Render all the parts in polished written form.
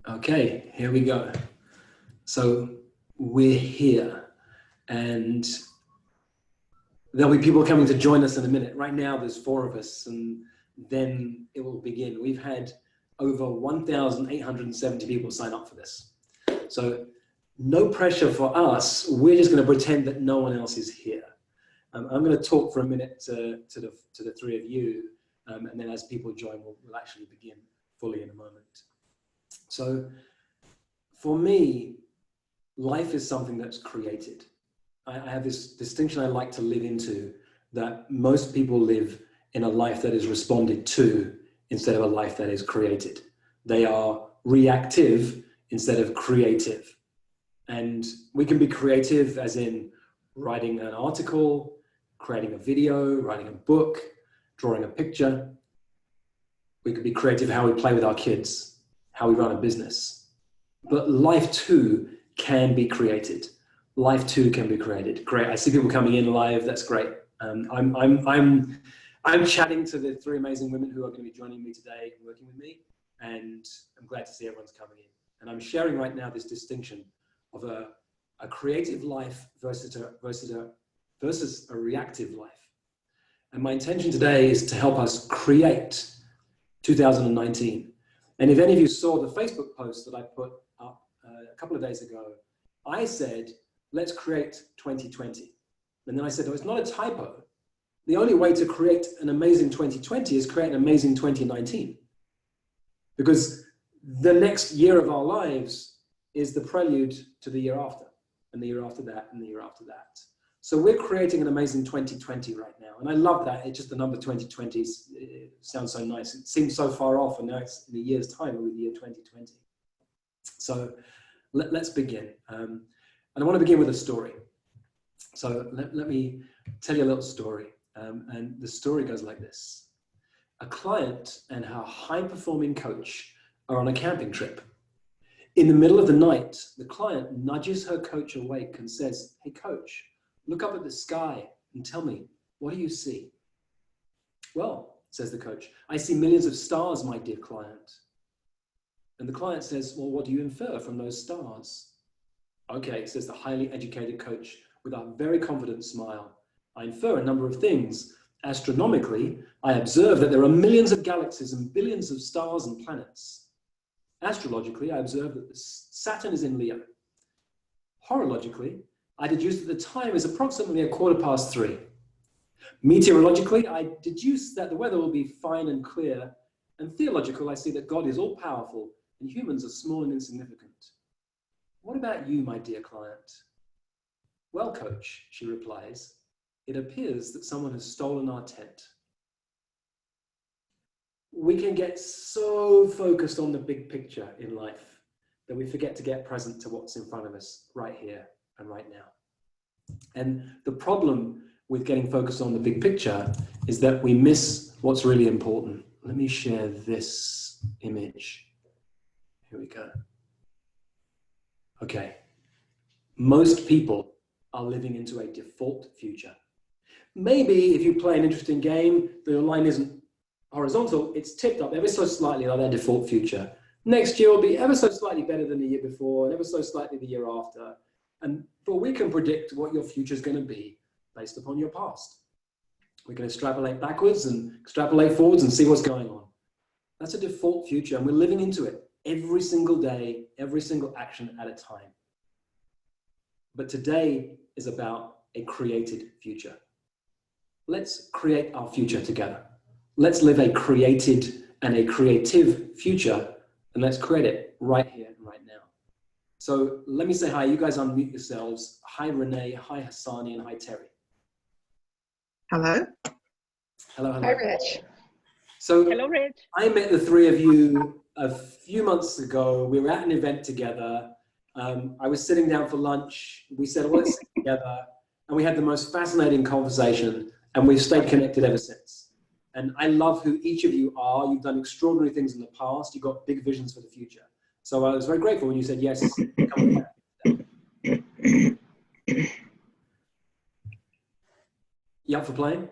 Okay, here we go. So we're here, and there'll be people coming to join us in a minute. Right now, there's 4 of us, and then it will begin. We've had over 1,870 people sign up for this. So no pressure for us. We're just going to pretend that no one else is here. I'm going to talk for a minute to the 3 of you, and then as people join, we'll actually begin fully in a moment. So for me, life is something that's created. I have this distinction I like to live into, that most people live in a life that is responded to instead of a life that is created. They are reactive instead of creative. And we can be creative as in writing an article, creating a video, writing a book, drawing a picture. We could be creative how we play with our kids, how we run a business. But life too can be created. Life too can be created. Great. I see people coming in live. That's great. I'm chatting to the 3 amazing women who are going to be joining me today and working with me, and I'm glad to see everyone's coming in. And I'm sharing right now this distinction of a creative life versus a reactive life. And my intention today is to help us create 2019. And if any of you saw the Facebook post that I put up a couple of days ago, I said, let's create 2020. And then I said, oh, it's not a typo. The only way to create an amazing 2020 is create an amazing 2019. Because the next year of our lives is the prelude to the year after, and the year after that, and the year after that. So we're creating an amazing 2020 right now. And I love that. It's just the number 2020 it sounds so nice. It seems so far off, and now it's in a year's time, with the year 2020. So let's begin. And I want to begin with a story. So let me tell you a little story. And the story goes like this. A client and her high-performing coach are on a camping trip. In the middle of the night, the client nudges her coach awake and says, "Hey, coach, look up at the sky and tell me, what do you see?" "Well," says the coach, "I see millions of stars, my dear client." And the client says, "Well, what do you infer from those stars?" "Okay," says the highly educated coach with a very confident smile, "I infer a number of things. Astronomically, I observe that there are millions of galaxies and billions of stars and planets. Astrologically, I observe that Saturn is in Leo. Horologically, I deduce that the time is approximately 3:15. Meteorologically, I deduce that the weather will be fine and clear. And theological, I see that God is all-powerful and humans are small and insignificant. What about you, my dear client?" "Well, coach," she replies, "it appears that someone has stolen our tent." We can get so focused on the big picture in life that we forget to get present to what's in front of us right here and right now. And the problem with getting focused on the big picture is that we miss what's really important. Let me share this image. Here we go. Okay. Most people are living into a default future. Maybe if you play an interesting game, the line isn't horizontal, it's tipped up ever so slightly like their default future. Next year will be ever so slightly better than the year before, and ever so slightly the year after. But we can predict what your future is going to be based upon your past. We can extrapolate backwards and extrapolate forwards and see what's going on. That's a default future, and we're living into it every single day, every single action at a time. But today is about a created future. Let's create our future together. Let's live a created and a creative future, and let's create it right here and right now. So let me say hi. You guys unmute yourselves. Hi, Renee. Hi, Hassani. And hi, Terry. Hello. Hello, hello. Hi, Rich. So Hello, Rich. I met the 3 of you a few months ago. We were at an event together. I was sitting down for lunch. We said, well, let's sit together. And we had the most fascinating conversation, and we've stayed connected ever since. And I love who each of you are. You've done extraordinary things in the past. You've got big visions for the future. So I was very grateful when you said yes. Come on. You up for playing?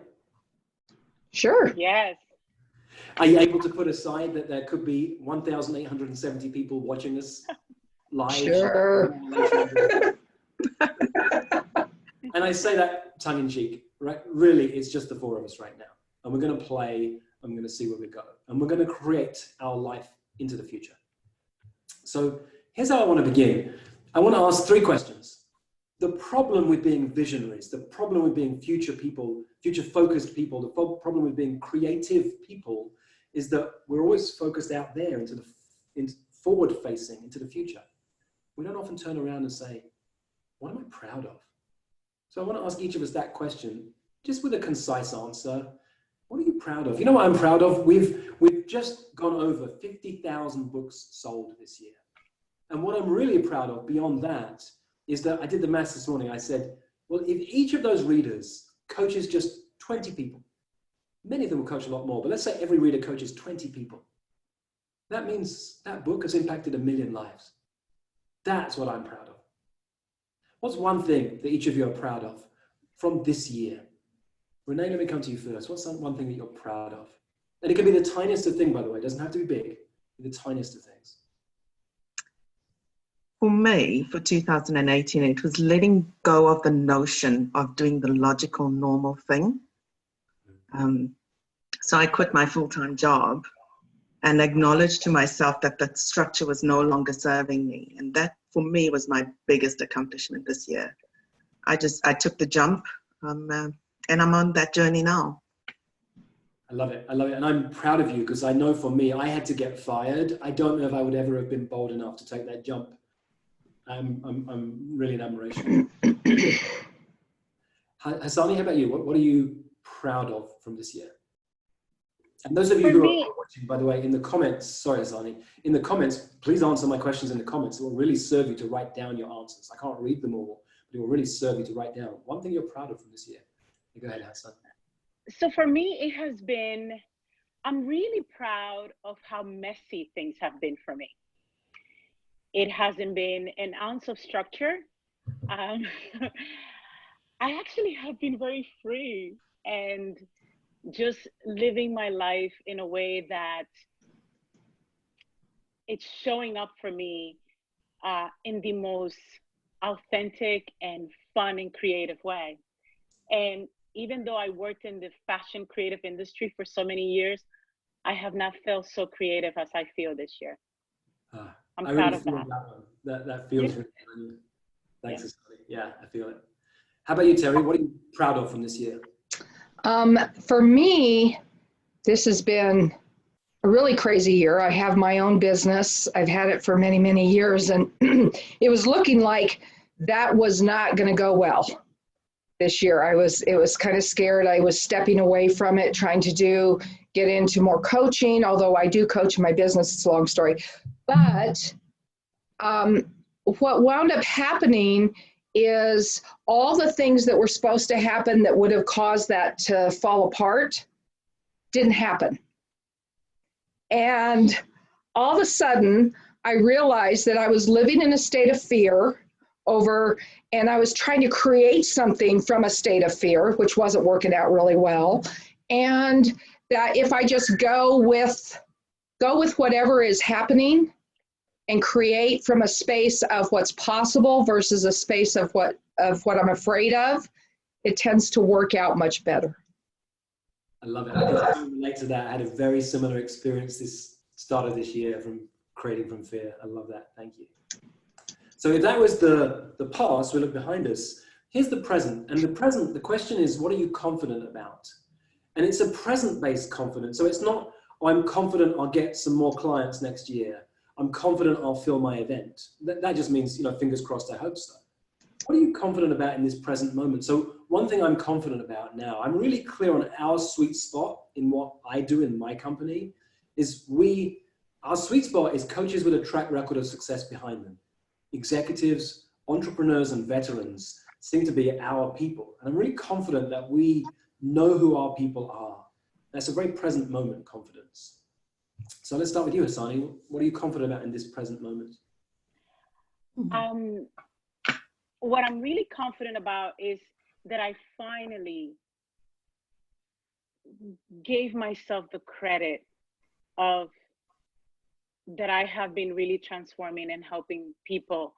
Sure. Yes. Are you able to put aside that there could be 1,870 people watching us live? Sure. And I say that tongue in cheek, right? Really, it's just the four of us right now. And we're going to play, I'm going to see where we go. And we're going to create our life into the future. So here's how I want to begin. I want to ask three questions. The problem with being visionaries, the problem with being future people, future-focused people, the problem with being creative people is that we're always focused out there forward-facing into the future. We don't often turn around and say, what am I proud of? So I want to ask each of us that question, just with a concise answer. What are you proud of? You know what I'm proud of? We've just gone over 50,000 books sold this year. And what I'm really proud of beyond that is that I did the maths this morning. I said, well, if each of those readers coaches just 20 people, many of them will coach a lot more, but let's say every reader coaches 20 people. That means that book has impacted 1 million lives. That's what I'm proud of. What's one thing that each of you are proud of from this year? Renee, let me come to you first. What's one thing that you're proud of? And it can be the tiniest of things, by the way. It doesn't have to be big. The tiniest of things. For me, for 2018, it was letting go of the notion of doing the logical, normal thing. So I quit my full-time job and acknowledged to myself that that structure was no longer serving me. And that, for me, was my biggest accomplishment this year. I took the jump, and I'm on that journey now. I love it. I love it. And I'm proud of you because I know for me, I had to get fired. I don't know if I would ever have been bold enough to take that jump. I'm really in admiration. Hassani, how about you? What are you proud of from this year? And those of you who are watching, by the way, in the comments, sorry, Hassani, in the comments, please answer my questions in the comments. It will really serve you to write down your answers. I can't read them all, but it will really serve you to write down one thing you're proud of from this year. Go ahead, Hassan. So for me, it has been, I'm really proud of how messy things have been for me. It hasn't been an ounce of structure. I actually have been very free and just living my life in a way that it's showing up for me in the most authentic and fun and creative way. And even though I worked in the fashion creative industry for so many years, I have not felt so creative as I feel this year. I'm proud of that. That feels really good. Thanks, Hassani. Yeah, I feel it. How about you, Terry? What are you proud of from this year? For me, this has been a really crazy year. I have my own business. I've had it for many, many years, and it was looking like that was not going to go well this year. It was kind of scared. I was stepping away from it, trying to get into more coaching, although I do coach in my business. It's a long story. But what wound up happening is all the things that were supposed to happen that would have caused that to fall apart didn't happen. And all of a sudden, I realized that I was living in a state of fear and I was trying to create something from a state of fear, which wasn't working out really well. And that if I just go with whatever is happening and create from a space of what's possible versus a space of what I'm afraid of, it tends to work out much better. I love it. I can relate to that. I had a very similar experience this start of this year from creating from fear. I love that. Thank you. So if that was the past, we look behind us. Here's the present. And the present, the question is, what are you confident about? And it's a present-based confidence. So it's not, oh, I'm confident I'll get some more clients next year. I'm confident I'll fill my event. That just means, fingers crossed, I hope so. What are you confident about in this present moment? So one thing I'm confident about now, I'm really clear on our sweet spot in what I do in my company, is our sweet spot is coaches with a track record of success behind them. Executives, entrepreneurs, and veterans seem to be our people. And I'm really confident that we know who our people are. That's a very present moment confidence. So let's start with you, Hassani. What are you confident about in this present moment? What I'm really confident about is that I finally gave myself the credit of that I have been really transforming and helping people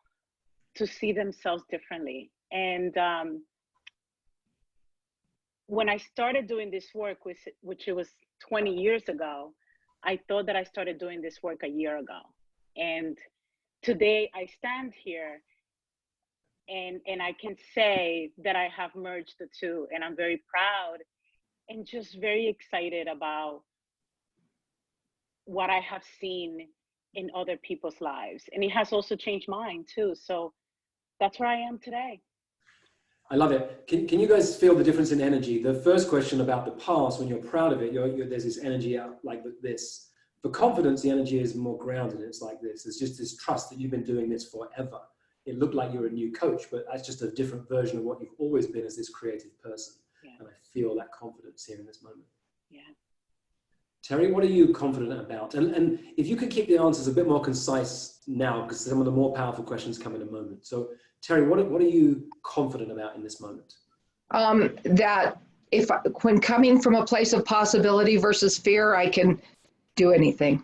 to see themselves differently. And when I started doing this work, which it was 20 years ago, I thought that I started doing this work a year ago. And today I stand here and I can say that I have merged the two, and I'm very proud and just very excited about what I have seen in other people's lives. And it has also changed mine too. So that's where I am today. I love it. Can you guys feel the difference in energy? The first question about the past, when you're proud of it, there's this energy out like this. For confidence, the energy is more grounded. It's like this. It's just this trust that you've been doing this forever. It looked like you're a new coach, but that's just a different version of what you've always been as this creative person. Yeah. And I feel that confidence here in this moment. Yeah. Terry, what are you confident about? And if you could keep the answers a bit more concise now, because some of the more powerful questions come in a moment. So Terry, what are you confident about in this moment? That when coming from a place of possibility versus fear, I can do anything.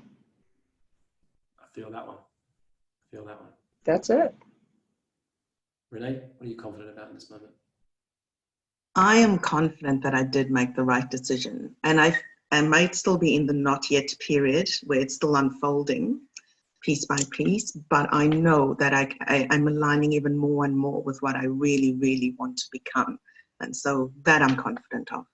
I feel that one. I feel that one. That's it. Renee, what are you confident about in this moment? I am confident that I did make the right decision, and I might still be in the not yet period where it's still unfolding piece by piece, but I know that I'm aligning even more and more with what I really, really want to become. And so that I'm confident of.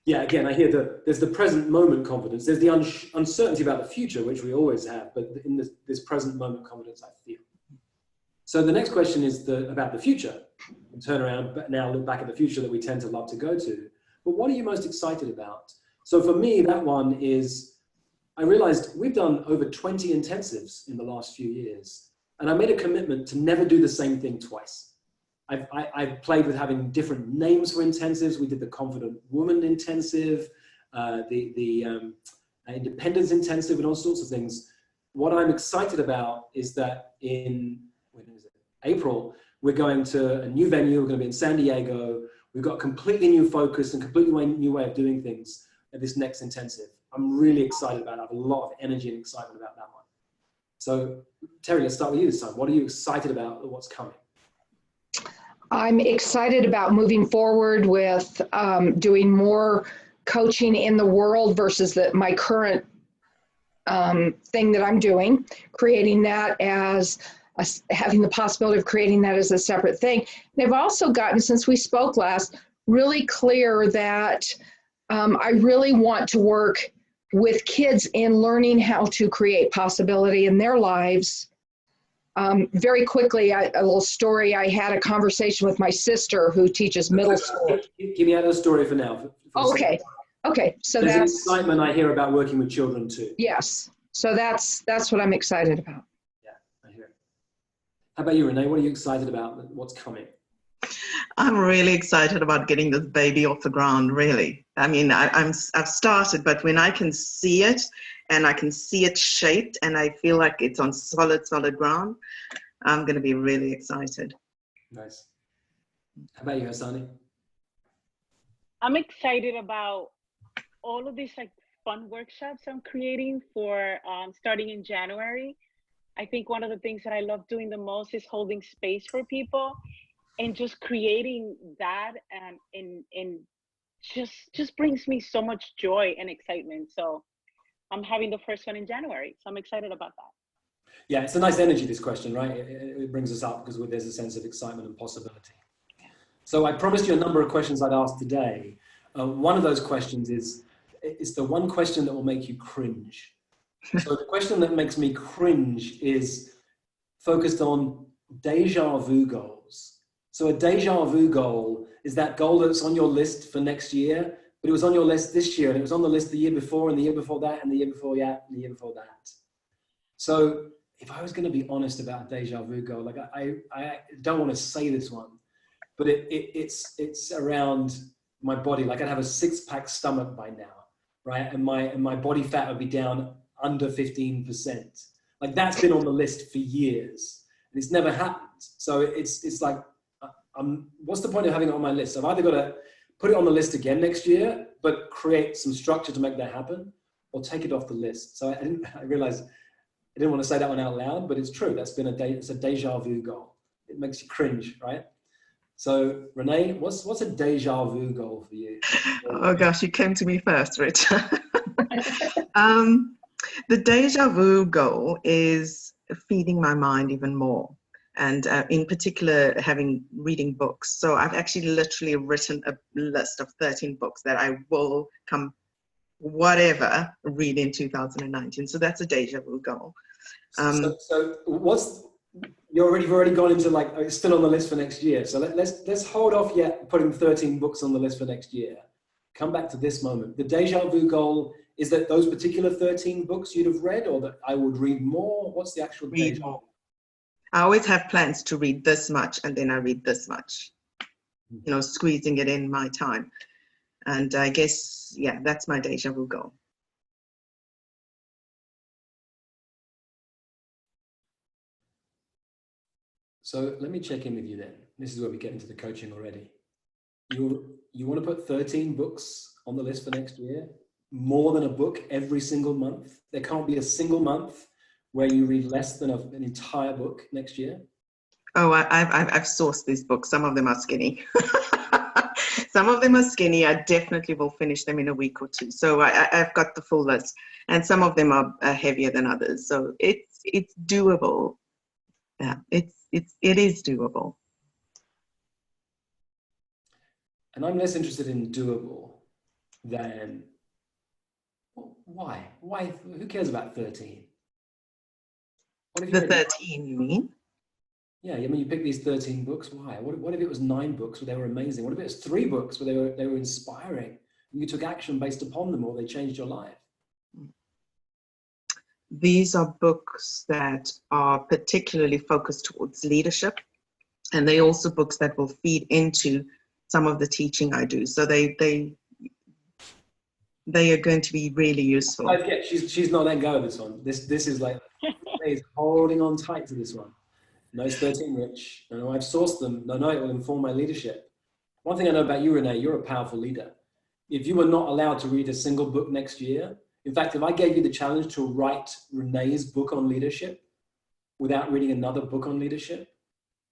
Yeah, again, I hear there's the present moment confidence. There's the uncertainty about the future, which we always have, but in this present moment confidence, I feel. So the next question is about the future. And turn around, but now look back at the future that we tend to love to go to. But what are you most excited about? So for me, that one is, I realized we've done over 20 intensives in the last few years. And I made a commitment to never do the same thing twice. I've played with having different names for intensives. We did the Confident Woman Intensive, the Independence Intensive, and all sorts of things. What I'm excited about is that in April, we're going to a new venue. We're going to be in San Diego. We've got a completely new focus and completely new way of doing things at this next intensive. I'm really excited about it. I have a lot of energy and excitement about that one. So Terry, let's start with you this time. What are you excited about what's coming? I'm excited about moving forward with doing more coaching in the world versus my current thing that I'm doing, creating that as having the possibility of creating that as a separate thing. And I've also gotten, since we spoke last, really clear that I really want to work with kids in learning how to create possibility in their lives. Very quickly, a little story, I had a conversation with my sister who teaches middle school. Give me out a story for now. Okay, so there's that's excitement I hear about working with children too. Yes, so that's what I'm excited about. Yeah, I hear it. How about you, Renee? What are you excited about? What's coming? I'm really excited about getting this baby off the ground, really. I mean, I've started, but when I can see it and I can see it shaped and I feel like it's on solid ground, I'm going to be really excited. Nice. How about you, Hassani? I'm excited about all of these fun workshops I'm creating for starting in January. I think one of the things that I love doing the most is holding space for people and just creating that, and just brings me so much joy and excitement. So I'm having the first one in January, so I'm excited about that. Yeah, it's a nice energy, this question, right? It brings us up because there's a sense of excitement and possibility. So I promised you a number of questions I'd ask today. One of those questions is the one question that will make you cringe. So the question that makes me cringe is focused on déjà vu goals. So a déjà vu goal is that goal that's on your list for next year, but it was on your list this year, and it was on the list the year before, and the year before that, and the year before that, and the year before that. So if I was going to be honest about a déjà vu goal, I don't want to say this one, but it's around my body. Like I'd have a 6-pack stomach by now, right? And my body fat would be down under 15%. Like that's been on the list for years, and it's never happened. So it's like, what's the point of having it on my list? I've either got to put it on the list again next year, but create some structure to make that happen, or take it off the list. So I realized I didn't want to say that one out loud, but it's true. That's been it's a deja vu goal. It makes you cringe, right? So Renee, what's a deja vu goal for you? Oh gosh, you came to me first, Rich. The deja vu goal is feeding my mind even more, and in particular, reading books. So I've actually literally written a list of 13 books that I will read in 2019. So that's a deja vu goal. So you've already gone into, like, it's still on the list for next year. So let's hold off yet putting 13 books on the list for next year. Come back to this moment. The deja vu goal is that those particular 13 books you'd have read, or that I would read more? What's the actual Read deja vu? more. I always have plans to read this much, and then I read this much, squeezing it in my time. And I guess, yeah, that's my deja vu goal. So let me check in with you then. This is where we get into the coaching already. You want to put 13 books on the list for next year? More than a book every single month? There can't be a single month where you read less than an entire book next year? Oh, I've sourced these books. Some of them are skinny. Some of them are skinny. I definitely will finish them in a week or two. So I've got the full list, and some of them are heavier than others. So it's doable. Yeah, it is doable. And I'm less interested in doable than why? Who cares about 13? The 13, you mean? Yeah, I mean, you pick these 13 books. Why? What if it was 9 books where they were amazing? What if it was 3 books where they were inspiring? You took action based upon them, or they changed your life? These are books that are particularly focused towards leadership, and they're also books that will feed into some of the teaching I do. So they are going to be really useful. She's not letting go of this one. This is like, she's holding on tight to this one. No, it's 13 Rich. No, I've sourced them. No, it will inform my leadership. One thing I know about you, Renee, you're a powerful leader. If you were not allowed to read a single book next year, in fact, if I gave you the challenge to write Renee's book on leadership without reading another book on leadership,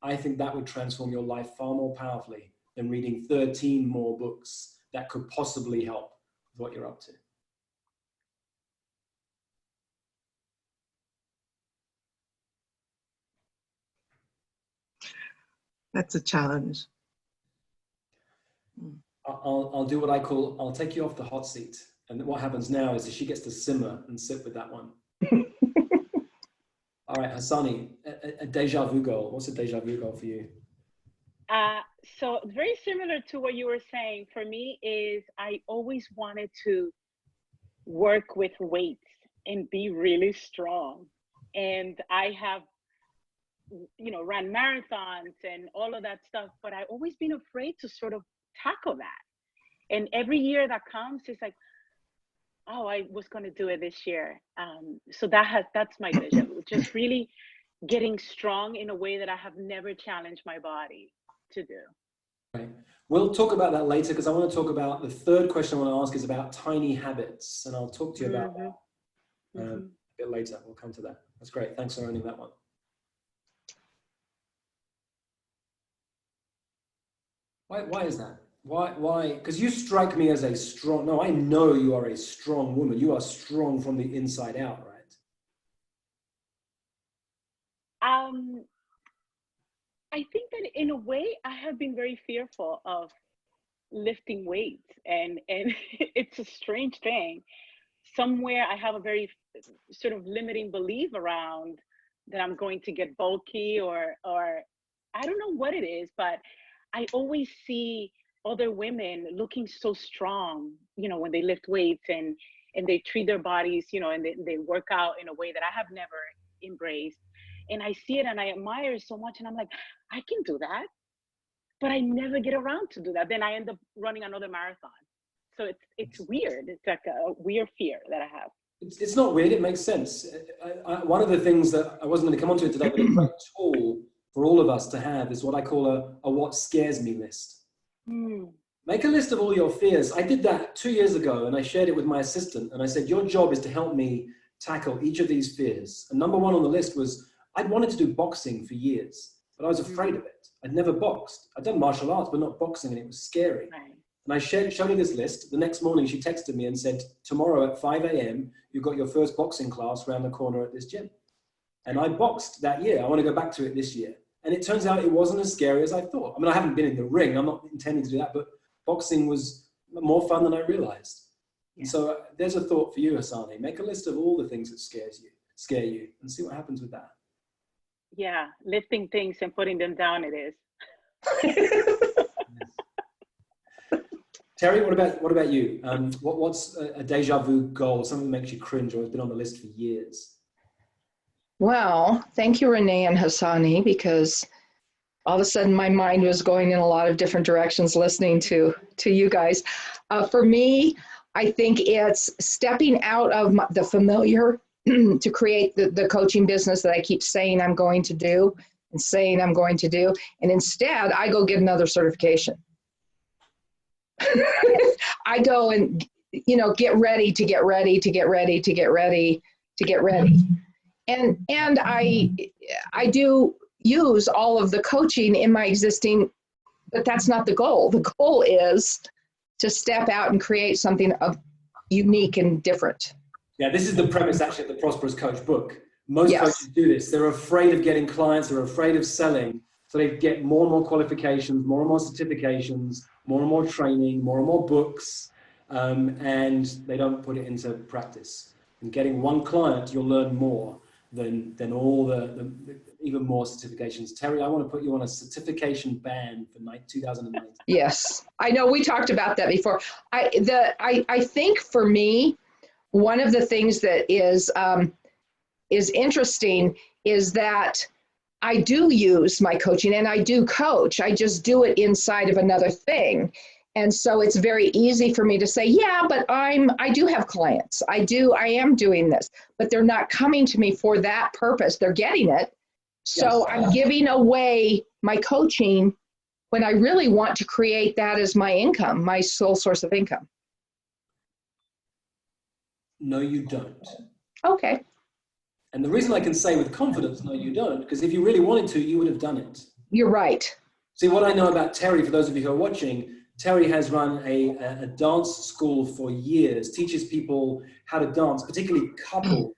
I think that would transform your life far more powerfully than reading 13 more books that could possibly help with what you're up to. That's a challenge. I'll do what I call, I'll take you off the hot seat. And what happens now is that she gets to simmer and sit with that one. All right, Hassani, a deja vu goal. What's a deja vu goal for you? So very similar to what you were saying for me is I always wanted to work with weights and be really strong. And I have, ran marathons and all of that stuff, but I've always been afraid to sort of tackle that. And every year that comes, it's like, oh, I was going to do it this year. So that's my vision, just really getting strong in a way that I have never challenged my body to do. Right. We'll talk about that later, because I want to talk about the third question I want to ask is about tiny habits, and I'll talk to you about that a bit later. We'll come to that. That's great. Thanks for owning that one. Why is that? Why? Because you strike me as a strong, no, I know you are a strong woman. You are strong from the inside out, right? I think that in a way I have been very fearful of lifting weights, and it's a strange thing. Somewhere I have a very sort of limiting belief around that I'm going to get bulky or I don't know what it is, but I always see other women looking so strong, when they lift weights and they treat their bodies, and they work out in a way that I have never embraced. And I see it and I admire it so much. And I'm like, I can do that, but I never get around to do that. Then I end up running another marathon. So it's weird. It's like a weird fear that I have. It's not weird. It makes sense. One of the things that I wasn't going to come onto it today, but a great tool for all of us to have is what I call a what scares me list. Imagine Make a list of all your fears. I did that 2 years ago and I shared it with my assistant and I said, your job is to help me tackle each of these fears. And number one on the list was, I'd wanted to do boxing for years, but I was afraid of it. I'd never boxed. I'd done martial arts, but not boxing, and it was scary. Right. And I showed her this list. The next morning she texted me and said, tomorrow at 5 a.m., you've got your first boxing class around the corner at this gym. And I boxed that year. I want to go back to it this year. And it turns out it wasn't as scary as I thought. I mean, I haven't been in the ring. I'm not intending to do that, but boxing was more fun than I realized. Yeah. And so there's a thought for you, Hasani. Make a list of all the things that scare you, and see what happens with that. Yeah, lifting things and putting them down it is. Terry, what about you? What's a deja vu goal, something that makes you cringe or has been on the list for years? Well, thank you, Renee and Hasani, because all of a sudden my mind was going in a lot of different directions listening to you guys. For me, I think it's stepping out of the familiar to create the coaching business that I keep saying I'm going to do and saying I'm going to do. And instead, I go get another certification. I go and, get ready to get ready to get ready to get ready to get ready. And I do use all of the coaching in my existing, but that's not the goal. The goal is to step out and create something unique and different. Yeah, this is the premise actually of the Prosperous Coach book. Most Yes. coaches do this. They're afraid of getting clients. They're afraid of selling. So they get more and more qualifications, more and more certifications, more and more training, more and more books, and they don't put it into practice. And getting one client, you'll learn more than all the even more certifications. Terry, I want to put you on a certification ban for 2019. Yes, I know we talked about that before. I think for me, one of the things that is interesting is that I do use my coaching and I do coach. I just do it inside of another thing. And so it's very easy for me to say, yeah, but I do have clients. I am doing this, but they're not coming to me for that purpose. They're getting it. So Yes. I'm giving away my coaching when I really want to create that as my income, my sole source of income. No, you don't. Okay. And the reason I can say with confidence, no, you don't, because if you really wanted to, you would have done it. You're right. See, what I know about Terry, for those of you who are watching, Terry has run a dance school for years, teaches people how to dance, particularly couple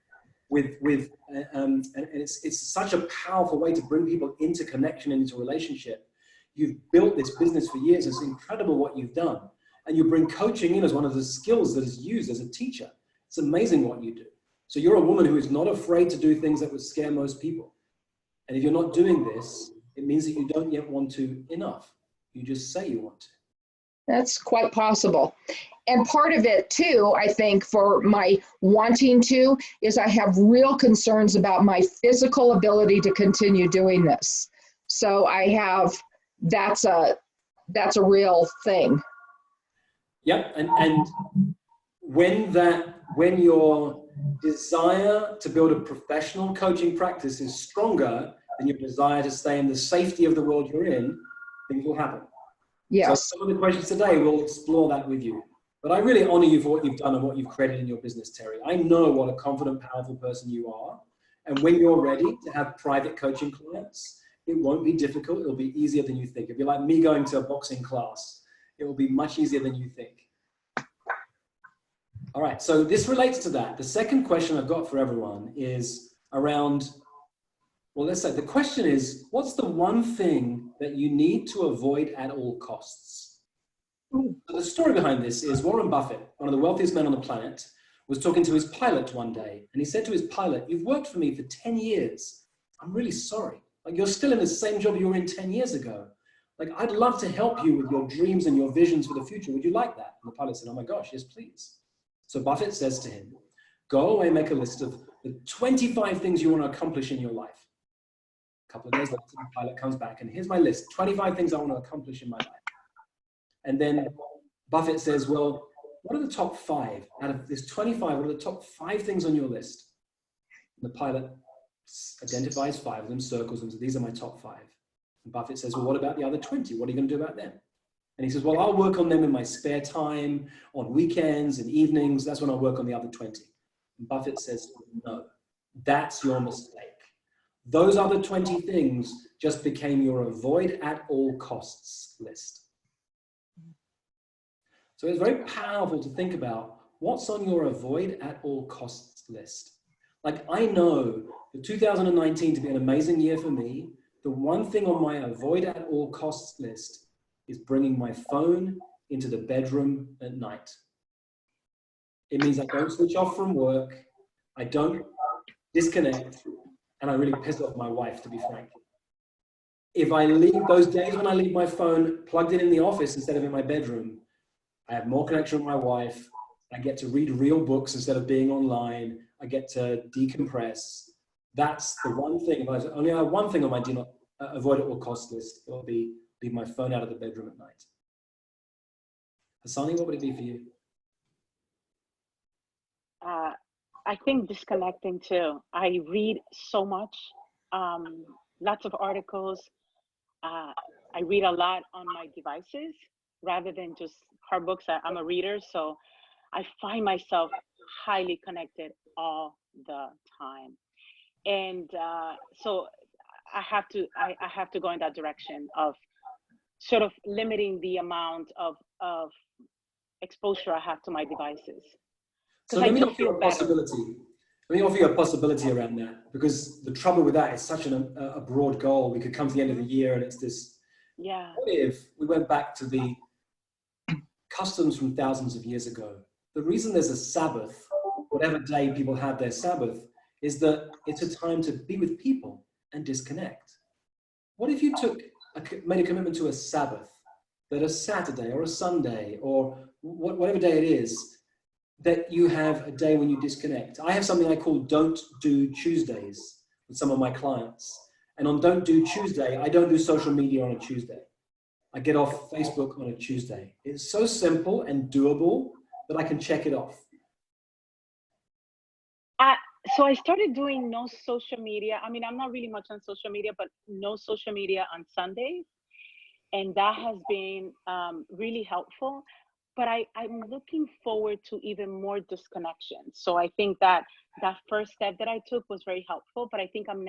and it's such a powerful way to bring people into connection and into relationship. You've built this business for years. It's incredible what you've done. And you bring coaching in as one of the skills that is used as a teacher. It's amazing what you do. So you're a woman who is not afraid to do things that would scare most people. And if you're not doing this, it means that you don't yet want to enough. You just say you want to. That's quite possible. And part of it too, I think, for my wanting to, is I have real concerns about my physical ability to continue doing this. So that's a real thing. Yep, and when your desire to build a professional coaching practice is stronger than your desire to stay in the safety of the world you're in, things will happen. Yes. So some of the questions today, we'll explore that with you. But I really honor you for what you've done and what you've created in your business, Terry. I know what a confident, powerful person you are. And when you're ready to have private coaching clients, it won't be difficult. It'll be easier than you think. It'll be like me going to a boxing class. It will be much easier than you think. All right, so this relates to that. The second question I've got for everyone is around, well, let's say the question is, what's the one thing that you need to avoid at all costs? So the story behind this is Warren Buffett, one of the wealthiest men on the planet, was talking to his pilot one day. And he said to his pilot, "You've worked for me for 10 years. I'm really sorry. Like, you're still in the same job you were in 10 years ago. Like, I'd love to help you with your dreams and your visions for the future. Would you like that?" And the pilot said, "Oh my gosh, yes, please." So Buffett says to him, "Go away and make a list of the 25 things you want to accomplish in your life." A couple of days later, the pilot comes back and, "Here's my list, 25 things I want to accomplish in my life." And then Buffett says, "Well, what are the top 5? Out of this 25, what are the top 5 things on your list?" And the pilot identifies 5 of them, circles them, so these are my top 5. And Buffett says, "Well, what about the other 20? What are you going to do about them?" And he says, well, I'll work on them in my spare time, on weekends and evenings. That's when I'll work on the other 20. And Buffett says, no, that's your mistake. Those other 20 things just became your avoid at all costs list. So it's very powerful to think about what's on your avoid at all costs list. Like, I know for 2019 to be an amazing year for me, the one thing on my avoid at all costs list is bringing my phone into the bedroom at night. It means I don't switch off from work, I don't disconnect, and I really piss off my wife, to be frank. If I leave those days when I leave my phone plugged in the office instead of in my bedroom, I have more connection with my wife. I get to read real books instead of being online. I get to decompress. That's the one thing. If I only have one thing on my do not avoid at all cost list, it'll be leave my phone out of the bedroom at night. Hassani, what would it be for you? I think disconnecting too. I read so much, lots of articles. I read a lot on my devices rather than just hard books. I'm a reader, so I find myself highly connected all the time. And so I have to go in that direction of sort of limiting the amount of exposure I have to my devices. So let me offer you a possibility. Let me offer you a possibility around that, because the trouble with that is such a broad goal. We could come to the end of the year and it's this. Yeah. What if we went back to the customs from thousands of years ago? The reason there's a Sabbath, whatever day people have their Sabbath, is that it's a time to be with people and disconnect. What if you made a commitment to a Sabbath, that a Saturday or a Sunday or whatever day it is, that you have a day when you disconnect? I have something I call Don't Do Tuesdays with some of my clients. And on Don't Do Tuesday, I don't do social media on a Tuesday. I get off Facebook on a Tuesday. It's so simple and doable that I can check it off. So I started doing no social media. I mean, I'm not really much on social media, but no social media on Sundays. And that has been really helpful. But I'm looking forward to even more disconnection. So I think that first step that I took was very helpful, but I think I'm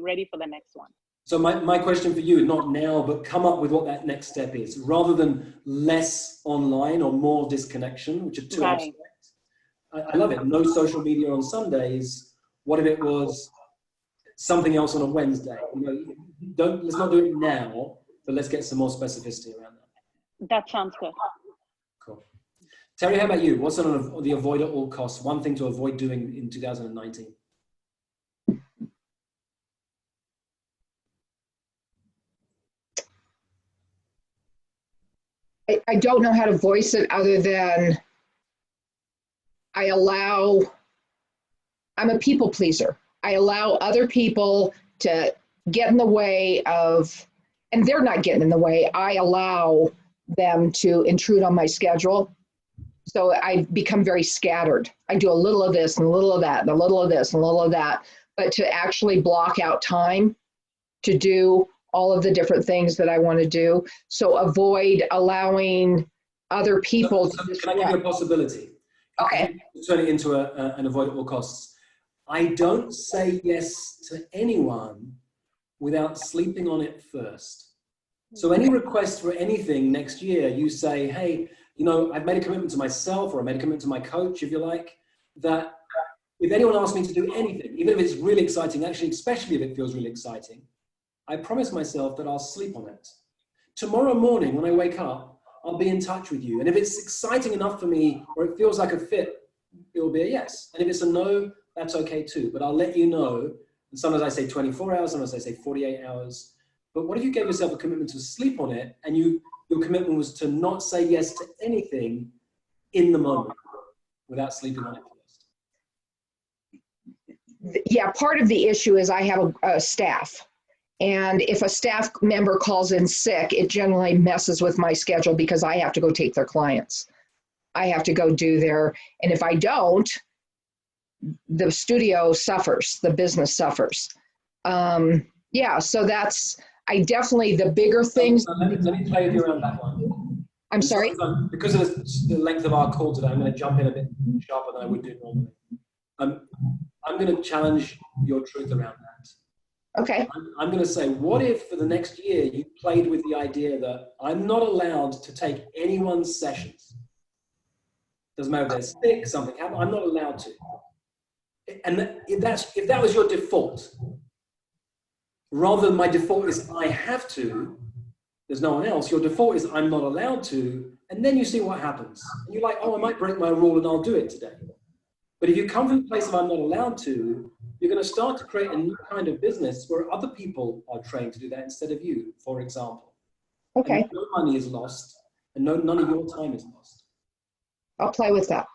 ready for the next one. So my question for you, not now, but come up with what that next step is, rather than less online or more disconnection, which are two abstract. I love it. No social media on Sundays. What if it was something else on a Wednesday? You know, let's not do it now, but let's get some more specificity around that. That sounds good. Cool. Terry, how about you? What's on the avoid at all costs? One thing to avoid doing in 2019? I don't know how to voice it other than I'm a people pleaser. I allow other people to get in the way of, and they're not getting in the way. I allow them to intrude on my schedule. So I become very scattered. I do a little of this and a little of that and a little of this and a little of that, but to actually block out time to do all of the different things that I want to do. So avoid allowing other people to disrupt. Can I give you a possibility? Okay. Turn it into an avoid at all costs. I don't say yes to anyone without sleeping on it first. So any request for anything next year, you say, hey, you know, I've made a commitment to myself, or I made a commitment to my coach, if you like, that if anyone asks me to do anything, even if it's really exciting, actually, especially if it feels really exciting, I promise myself that I'll sleep on it. Tomorrow morning when I wake up, I'll be in touch with you. And if it's exciting enough for me, or it feels like a fit, it'll be a yes. And if it's a no, that's okay too. But I'll let you know. And sometimes I say 24 hours, sometimes I say 48 hours. But what if you gave yourself a commitment to sleep on it, and your commitment was to not say yes to anything in the moment without sleeping on it first? Yeah, part of the issue is I have a staff. And if a staff member calls in sick, it generally messes with my schedule because I have to go take their clients. I have to go do and if I don't, the studio suffers, the business suffers. Yeah, so I definitely, the bigger things. Let me play with you around that one. I'm sorry. Because of the length of our call today, I'm going to jump in a bit sharper than I would do normally. I'm going to challenge your truth around that. Okay. I'm going to say, what if for the next year you played with the idea that I'm not allowed to take anyone's sessions? Doesn't matter if they're sick, something happened, I'm not allowed to. And if that was your default, rather than my default is I have to, there's no one else, your default is I'm not allowed to, and then you see what happens. And you're like, oh, I might break my rule and I'll do it today. But if you come from a place of I'm not allowed to, you're going to start to create a new kind of business where other people are trained to do that instead of you, for example. Okay. And no money is lost, and none of your time is lost. I'll play with that.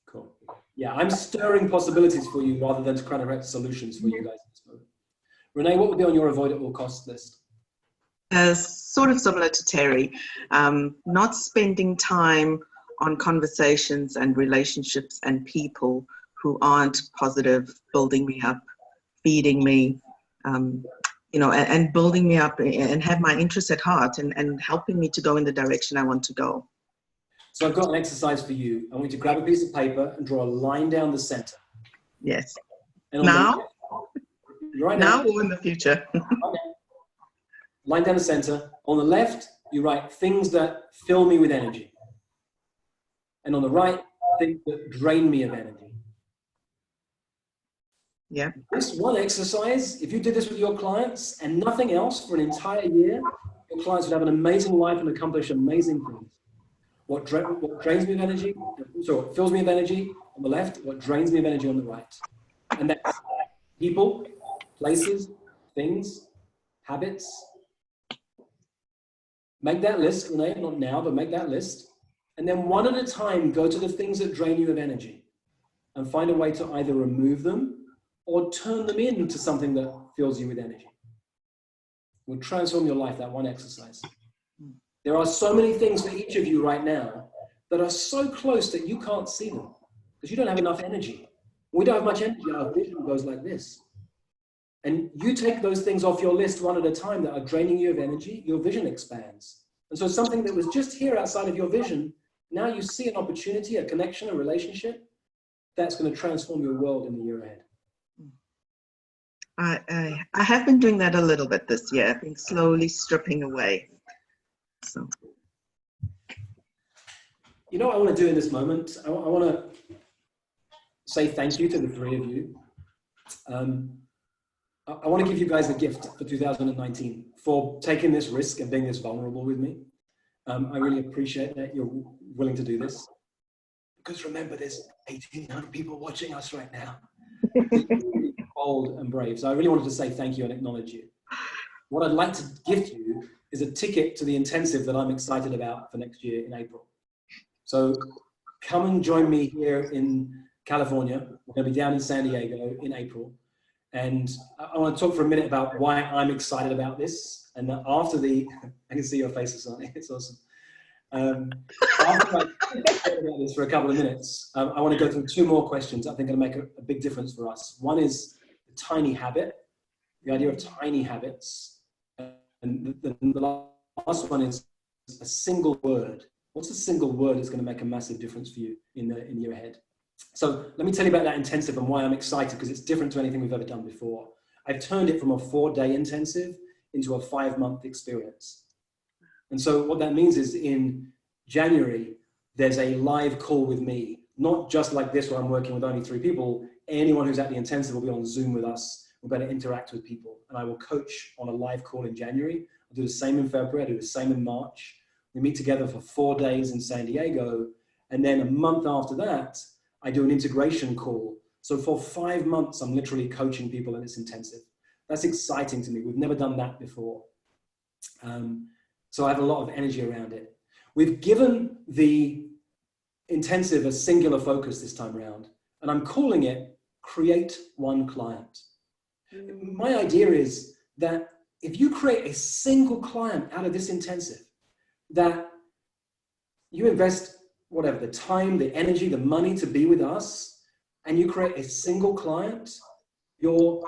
Cool. Yeah, I'm stirring possibilities for you rather than to kind of create solutions for you guys at this moment. Renee, what would be on your avoid at all costs list? Sort of similar to Terry, not spending time on conversations and relationships and people who aren't positive, building me up, feeding me, you know, and building me up and have my interests at heart and helping me to go in the direction I want to go. So I've got an exercise for you. I want you to grab a piece of paper and draw a line down the center. Yes. And Now? Right now or in the future? Okay. Line down the center. On the left, you write things that fill me with energy. And on the right, things that drain me of energy. Yeah. This one exercise, if you did this with your clients and nothing else for an entire year, your clients would have an amazing life and accomplish amazing things. What drains me of energy, so what fills me of energy on the left, what drains me of energy on the right. And that's people, places, things, habits. Make that list, Renee, not now, but make that list. And then one at a time, go to the things that drain you of energy and find a way to either remove them or turn them into something that fills you with energy. It will transform your life, that one exercise. There are so many things for each of you right now that are so close that you can't see them because you don't have enough energy. We don't have much energy, our vision goes like this. And you take those things off your list one at a time that are draining you of energy, your vision expands. And so something that was just here outside of your vision, now you see an opportunity, a connection, a relationship that's going to transform your world in the year ahead. I have been doing that a little bit this year. I've been slowly stripping away. So, you know what I want to do in this moment? I want to say thank you to the three of you. I want to give you guys a gift for 2019 for taking this risk and being this vulnerable with me. I really appreciate that you're willing to do this. Because remember, there's 1,800 people watching us right now. Really bold and brave. So I really wanted to say thank you and acknowledge you. What I'd like to gift you is a ticket to the intensive that I'm excited about for next year in April. So come and join me here in California. We're going to be down in San Diego in April. And I want to talk for a minute about why I'm excited about this. And after I can see your faces on it, it's awesome. After I talk about this for a couple of minutes, I want to go through two more questions I think are going to make a big difference for us. One is the tiny habit, the idea of tiny habits. And the last one is a single word. What's a single word that's going to make a massive difference for you in the year ahead? So let me tell you about that intensive and why I'm excited, because it's different to anything we've ever done before. I've turned it from a 4-day intensive into a 5-month experience. And so what that means is in January, there's a live call with me, not just like this where I'm working with only 3 people. Anyone who's at the intensive will be on Zoom with us. We're going to interact with people, and I will coach on a live call in January. I'll do the same in February, I'll do the same in March. We meet together for 4 days in San Diego. And then a month after that, I do an integration call. So for 5 months, I'm literally coaching people and it's intensive. That's exciting to me. We've never done that before. So I have a lot of energy around it. We've given the intensive a singular focus this time around, and I'm calling it Create One Client. My idea is that if you create a single client out of this intensive, that you invest whatever, the time, the energy, the money to be with us, and you create a single client, your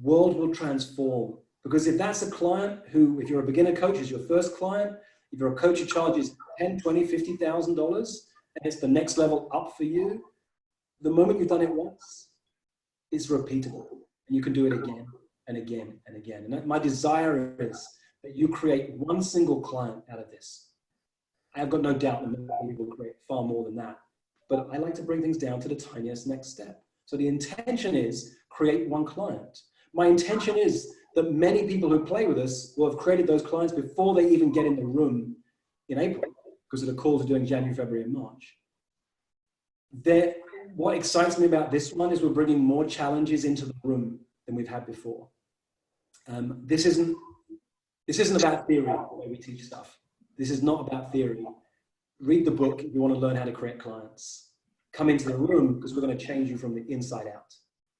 world will transform Because if that's a client who, if you're a beginner coach, is your first client, if you're a coach who charges $10, $20, $50,000, and it's the next level up for you, the moment you've done it once, it's repeatable. And you can do it again and again and again. And my desire is that you create one single client out of this. I have got no doubt that you will create far more than that. But I like to bring things down to the tiniest next step. So the intention is create one client. My intention is that many people who play with us will have created those clients before they even get in the room in April, because of the calls we're doing January, February, and March. What excites me about this one is we're bringing more challenges into the room than we've had before. This isn't about theory, the way we teach stuff. This is not about theory. Read the book if you want to learn how to create clients. Come into the room because we're going to change you from the inside out.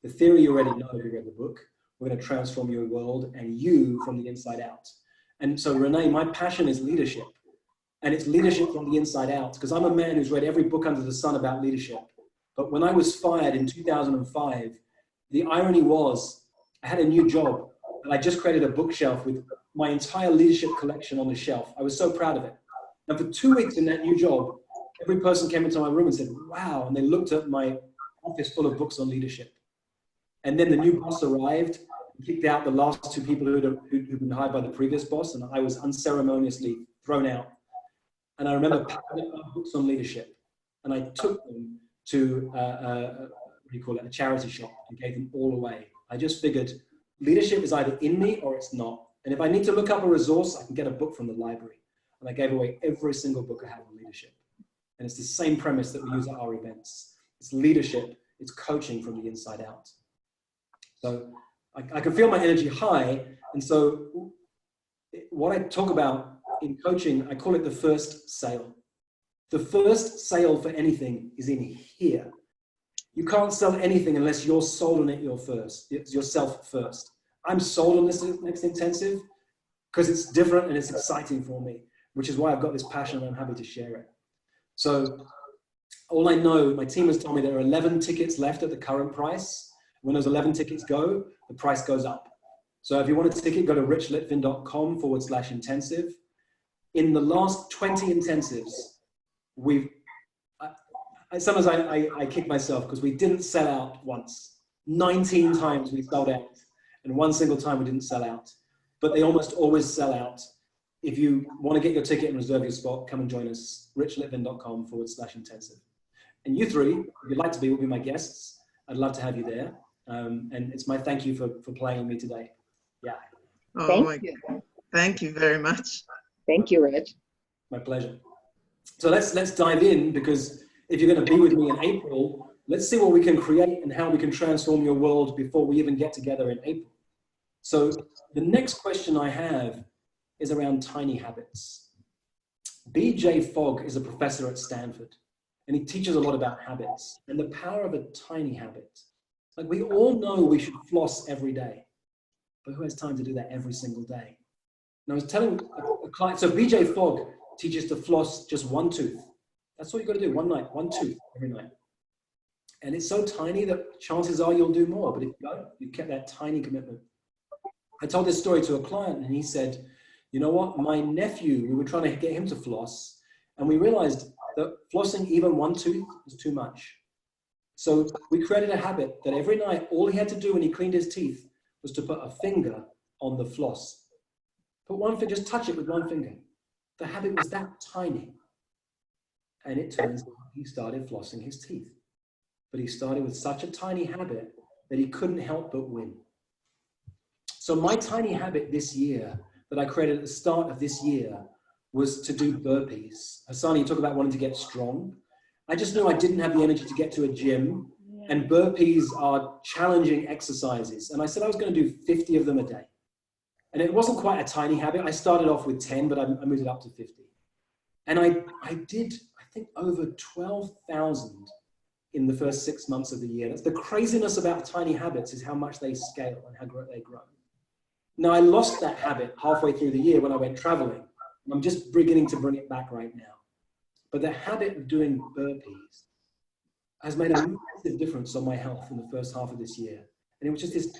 The theory you already know if you read the book. We're going to transform your world and you from the inside out. And so, Renee, my passion is leadership. And it's leadership from the inside out, because I'm a man who's read every book under the sun about leadership. But when I was fired in 2005, the irony was I had a new job and I just created a bookshelf with my entire leadership collection on the shelf. I was so proud of it. And for 2 weeks in that new job, every person came into my room and said, wow. And they looked at my office full of books on leadership. And then the new boss arrived, kicked out the last two people who'd been hired by the previous boss, and I was unceremoniously thrown out. And I remember packing up books on leadership, and I took them to a charity shop and gave them all away. I just figured leadership is either in me or it's not. And if I need to look up a resource, I can get a book from the library. And I gave away every single book I have on leadership. And it's the same premise that we use at our events. It's leadership, it's coaching from the inside out. So I can feel my energy high. And so what I talk about in coaching, I call it the first sale. The first sale for anything is in here. You can't sell anything unless you're sold on it yourself first. I'm sold on this next intensive because it's different and it's exciting for me, which is why I've got this passion and I'm happy to share it. So all I know, my team has told me there are 11 tickets left at the current price. When those 11 tickets go, the price goes up. So if you want a ticket, go to richlitvin.com/intensive. In the last 20 intensives, sometimes I kick myself because we didn't sell out once. 19 times we sold out, and one single time we didn't sell out. But they almost always sell out. If you want to get your ticket and reserve your spot, come and join us, richlitvin.com/intensive. And you three, if you'd like to be, will be my guests. I'd love to have you there. And it's my thank you for playing with me today. Yeah. Oh my God. Thank you very much. Thank you, Rich. My pleasure. So let's dive in, because if you're going to be with me in April, let's see what we can create and how we can transform your world before we even get together in April. So the next question I have is around tiny habits. BJ Fogg is a professor at Stanford, and he teaches a lot about habits and the power of a tiny habit. Like, we all know we should floss every day, but who has time to do that every single day? And I was telling a client, so BJ Fogg teaches to floss just one tooth. That's all you got to do, one night, one tooth every night. And it's so tiny that chances are you'll do more, but if you don't, you kept that tiny commitment. I told this story to a client and he said, you know what, my nephew, we were trying to get him to floss, and we realized that flossing even one tooth was too much. So we created a habit that every night, all he had to do when he cleaned his teeth was to put a finger on the floss. Put one finger, just touch it with one finger. The habit was that tiny. And it turns out he started flossing his teeth. But he started with such a tiny habit that he couldn't help but win. So my tiny habit this year that I created at the start of this year was to do burpees. Hasani, you talk about wanting to get strong. I just knew I didn't have the energy to get to a gym, and burpees are challenging exercises. And I said I was going to do 50 of them a day. And it wasn't quite a tiny habit. I started off with 10, but I moved it up to 50. And I did, I think, over 12,000 in the first 6 months of the year. That's the craziness about tiny habits, is how much they scale and how they grow. Now, I lost that habit halfway through the year when I went traveling. I'm just beginning to bring it back right now. But the habit of doing burpees has made a massive difference on my health in the first half of this year. And it was just this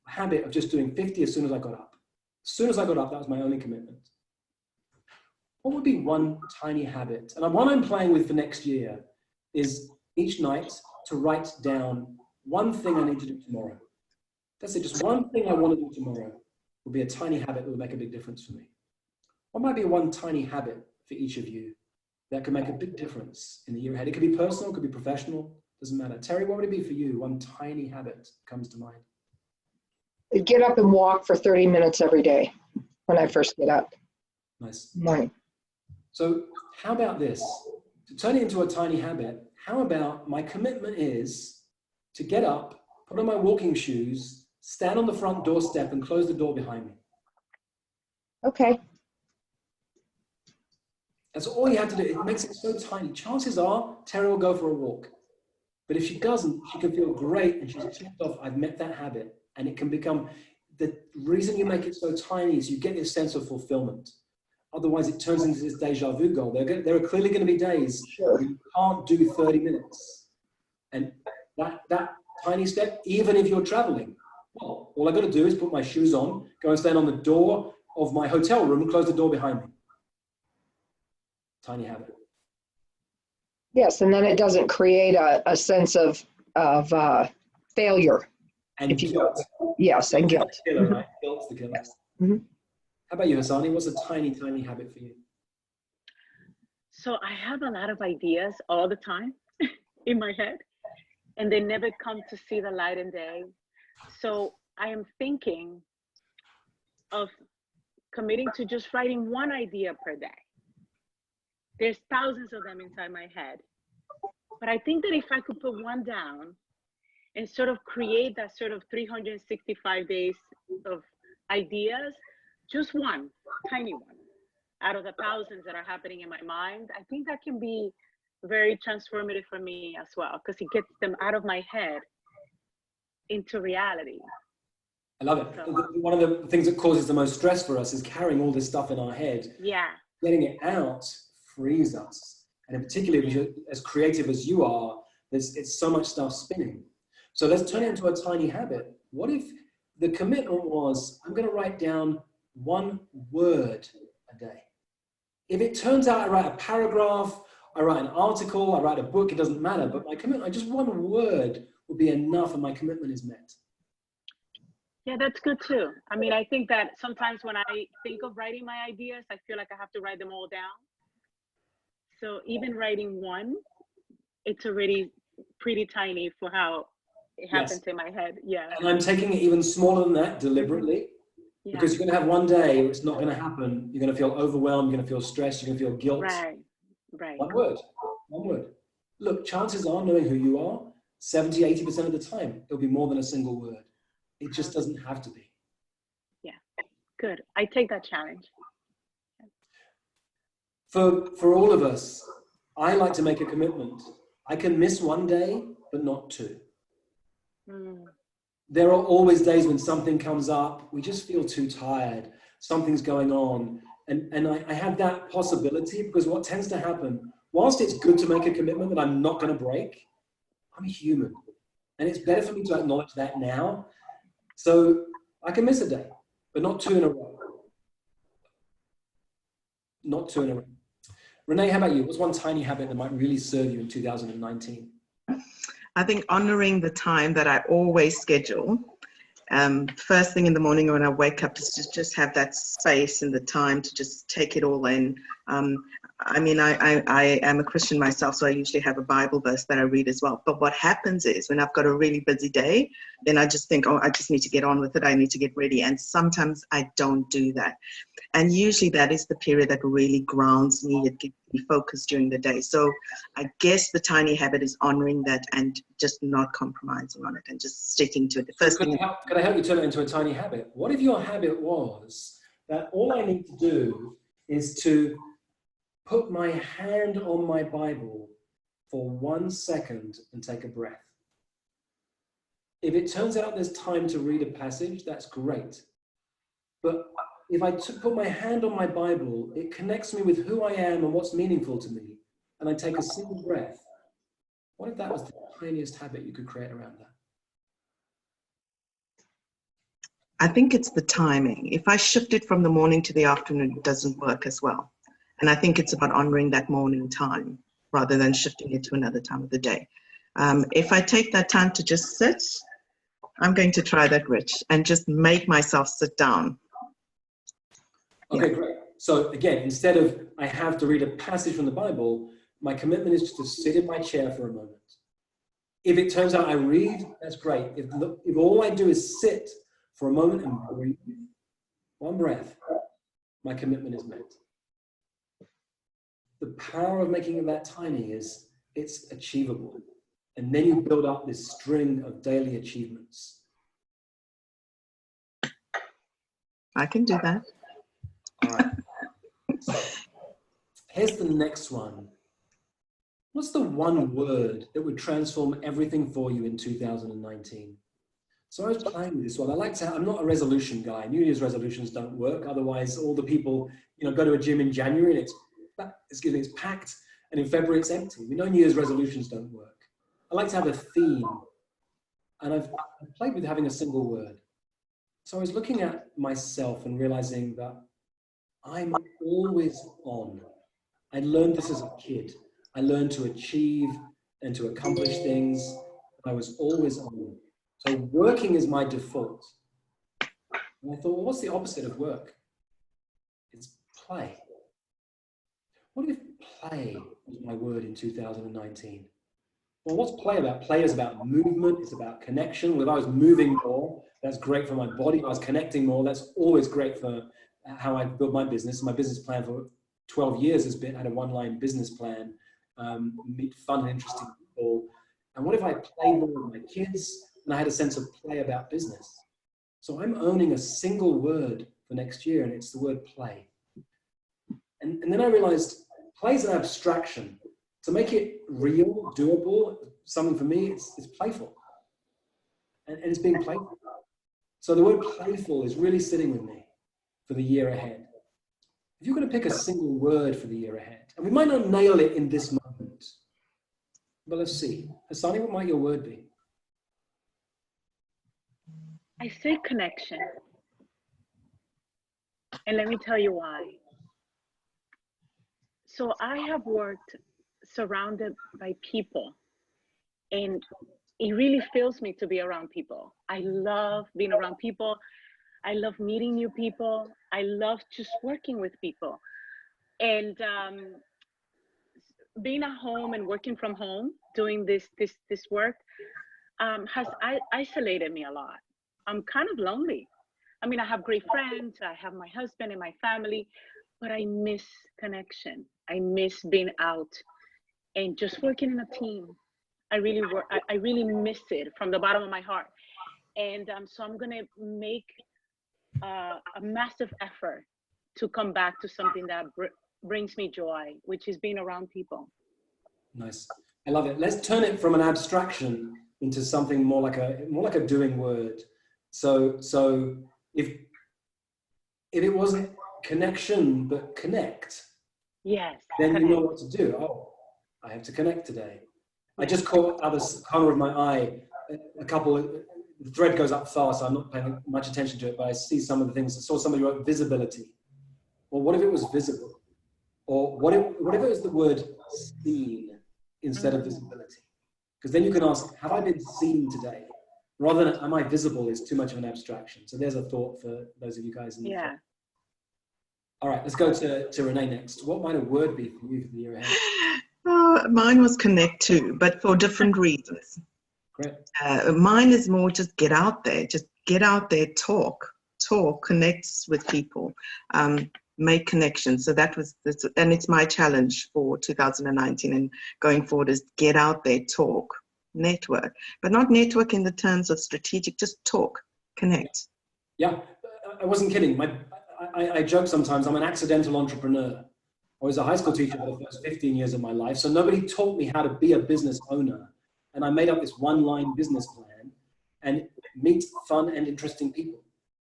habit of just doing 50 as soon as I got up. As soon as I got up, that was my only commitment. What would be one tiny habit? And one I'm playing with for next year is each night to write down one thing I need to do tomorrow. That's it, just one thing I want to do tomorrow will be a tiny habit that will make a big difference for me. What might be one tiny habit for each of you that could make a big difference in the year ahead? It could be personal, it could be professional, doesn't matter. Terry, what would it be for you? One tiny habit comes to mind. Get up and walk for 30 minutes every day when I first get up. Nice. Morning. So how about this? To turn it into a tiny habit, how about my commitment is to get up, put on my walking shoes, stand on the front doorstep and close the door behind me. Okay. That's all you have to do. It makes it so tiny. Chances are Terry will go for a walk. But if she doesn't, she can feel great and she's checked off, I've met that habit. And it can become, the reason you make it so tiny is you get this sense of fulfillment. Otherwise, it turns into this deja vu goal. There are clearly going to be days where you can't do 30 minutes. And that tiny step, even if you're traveling, well, all I've got to do is put my shoes on, go and stand on the door of my hotel room and close the door behind me. Tiny habit. Yes, and then it doesn't create a sense of failure. And guilt. Yes, and guilt. Killer, right? Guilt's the killer. Yes. Mm-hmm. How about you, Hassani? What's a tiny, tiny habit for you? So I have a lot of ideas all the time in my head, and they never come to see the light of day. So I am thinking of committing to just writing one idea per day. There's thousands of them inside my head. But I think that if I could put one down and sort of create that sort of 365 days of ideas, just one, tiny one, out of the thousands that are happening in my mind, I think that can be very transformative for me as well, because it gets them out of my head into reality. I love it. So, one of the things that causes the most stress for us is carrying all this stuff in our head. Yeah. Getting it out frees us. And in particular, if you're as creative as you are, it's so much stuff spinning. So let's turn it into a tiny habit. What if the commitment was, I'm going to write down one word a day? If it turns out I write a paragraph, I write an article, I write a book, it doesn't matter. But my commitment, just one word will be enough and my commitment is met. Yeah, that's good too. I mean, I think that sometimes when I think of writing my ideas, I feel like I have to write them all down. So even writing one, it's already pretty tiny for how it happens in my head. Yeah. And I'm taking it even smaller than that deliberately, because you're going to have one day where it's not going to happen. You're going to feel overwhelmed. You're going to feel stressed. You're going to feel guilt. Right. Right. One word. One word. Look, chances are, knowing who you are, 70, 80% of the time, it'll be more than a single word. It just doesn't have to be. Yeah. Good. I take that challenge. For all of us, I like to make a commitment. I can miss one day, but not two. There are always days when something comes up, we just feel too tired, something's going on. And I have that possibility, because what tends to happen, whilst it's good to make a commitment that I'm not going to break, I'm a human. And it's better for me to acknowledge that now. So I can miss a day, but not two in a row. Not two in a row. Renee, how about you? What's one tiny habit that might really serve you in 2019? I think honoring the time that I always schedule. First thing in the morning when I wake up is to just have that space and the time to just take it all in. I mean, I am a Christian myself, so I usually have a Bible verse that I read as well. But what happens is when I've got a really busy day, then I just think, oh, I just need to get on with it. I need to get ready. And sometimes I don't do that. And usually that is the period that really grounds me. It keeps me focused during the day. So I guess the tiny habit is honoring that and just not compromising on it and just sticking to it. The first thing. Can I help you turn it into a tiny habit? What if your habit was that all I need to do is to put my hand on my Bible for 1 second and take a breath? If it turns out there's time to read a passage, that's great. But if I put my hand on my Bible, it connects me with who I am and what's meaningful to me, and I take a single breath. What if that was the tiniest habit you could create around that? I think it's the timing. If I shift it from the morning to the afternoon, it doesn't work as well. And I think it's about honoring that morning time rather than shifting it to another time of the day. If I take that time to just sit, I'm going to try that, Rich, and just make myself sit down. Okay, great. So again, instead of I have to read a passage from the Bible, my commitment is to sit in my chair for a moment. If it turns out I read, that's great. If all I do is sit for a moment and breathe, one breath, my commitment is met. The power of making it that tiny is it's achievable. And then you build up this string of daily achievements. I can do that. All right. So here's the next one. What's the one word that would transform everything for you in 2019? So I was playing with this one. I'm not a resolution guy. New Year's resolutions don't work. Otherwise, all the people, go to a gym in January and it's packed, and in February it's empty. We know New Year's resolutions don't work. I like to have a theme, and I've played with having a single word. So I was looking at myself and realizing that I'm always on. I learned this as a kid. I learned to achieve and to accomplish things. I was always on. So working is my default. And I thought, well, what's the opposite of work? It's play. What if play was my word in 2019? Well, what's play about? Play is about movement. It's about connection. Well, if I was moving more, that's great for my body. If I was connecting more, that's always great for how I build my business. My business plan for 12 years has been, I had a one-line business plan, meet fun and interesting people. And what if I played more with my kids and I had a sense of play about business? So I'm owning a single word for next year, and it's the word play. And then I realized play is an abstraction. To make it real, doable, something for me, it's playful. And it's being playful. So the word playful is really sitting with me for the year ahead. If you're going to pick a single word for the year ahead, and we might not nail it in this moment, but let's see. Hassani, what might your word be? I say connection. And let me tell you why. So I have worked surrounded by people, and it really fills me to be around people. I love being around people. I love meeting new people. I love just working with people. And being at home and working from home, doing this work has isolated me a lot. I'm kind of lonely. I mean, I have great friends. I have my husband and my family, but I miss connection. I miss being out and just working in a team. I really miss it from the bottom of my heart. And so I'm gonna make a massive effort to come back to something that brings me joy, which is being around people. Nice, I love it. Let's turn it from an abstraction into something more like a doing word. So if it wasn't connection but connect, yes, then you know what to do. Oh, I have to connect today. I just caught out the corner of my eye the thread goes up fast, so I'm not paying much attention to it, but I see some of the things. I saw somebody wrote visibility. Well, what if it was visible? Or what if it was the word seen instead of visibility? Because then you can ask, have I been seen today? Rather than am I visible is too much of an abstraction. So there's a thought for those of you guys in the chat. All right, let's go to Renee next. What might a word be for you for the year ahead? Mine was connect too, but for different reasons. Great. Mine is more just get out there, talk, connects with people, make connections. So and it's my challenge for 2019 and going forward is get out there, talk, network, but not network in the terms of strategic, just talk, connect. Yeah, I wasn't kidding. I joke sometimes, I'm an accidental entrepreneur. I was a high school teacher for the first 15 years of my life, so nobody taught me how to be a business owner. And I made up this one-line business plan and meet fun and interesting people.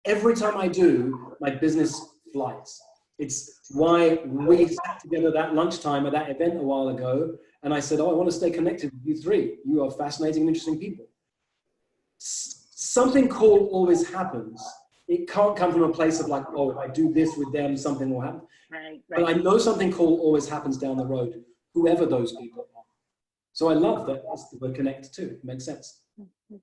Every time I do, my business flies. It's why we sat together that lunchtime at that event a while ago, and I said, oh, I want to stay connected with you three. You are fascinating and interesting people. Something cool always happens it can't come from a place of like, oh, if I do this with them, something will happen. Right. But I know something cool always happens down the road, whoever those people are. So I love that we're connected too. It makes sense.